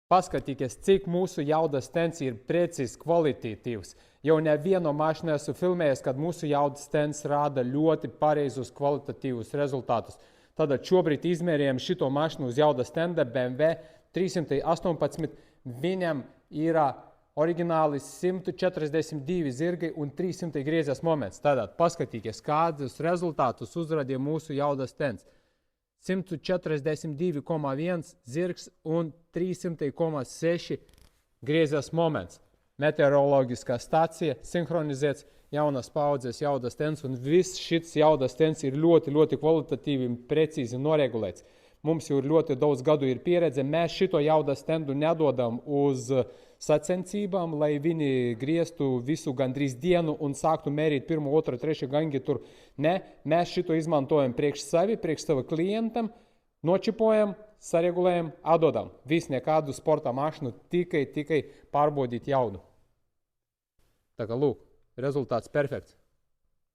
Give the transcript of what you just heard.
Paskatīties, cik mūsu jaudas stends ir precīzi kvalitatīvs. Jau nevienu mašīnu esmu filmējis, kad mūsu jaudas stends rāda ļoti pareizus kvalitatīvus rezultātus. Tātad šobrīd izmērījām šito mašīnu uz jaudas stenda BMW 318. Viņam ir oriģināli 142 zirgi un 300 griezes moments. Tātad paskatīties, kādus rezultātus uzrādīja mūsu jaudas stends. 142,1 zirgs un 300,6 griezes moments. Meteoroloģiskā stācija, sinhronizēts jaunas paudzes jaudas stends, un viss šis jaudas stends ir ļoti, ļoti kvalitatīvi un precīzi noregulēts. Mums jau ļoti daudz gadu ir pieredze. Mēs šito jaudas stendu nedodam uz sacensībām, lai viņi grieztu visu gandrīz dienu un sāktu mērīt 1, 2, 3 gangi tur. Ne, mēs šito izmantojam priekš sevi, priekš sava klientam, nočipojam, saregulējam, atdodam. Viss nekādu sporta mašīnu, tikai pārbaudīt jaudu. Tā kā lūk, rezultāts perfekts.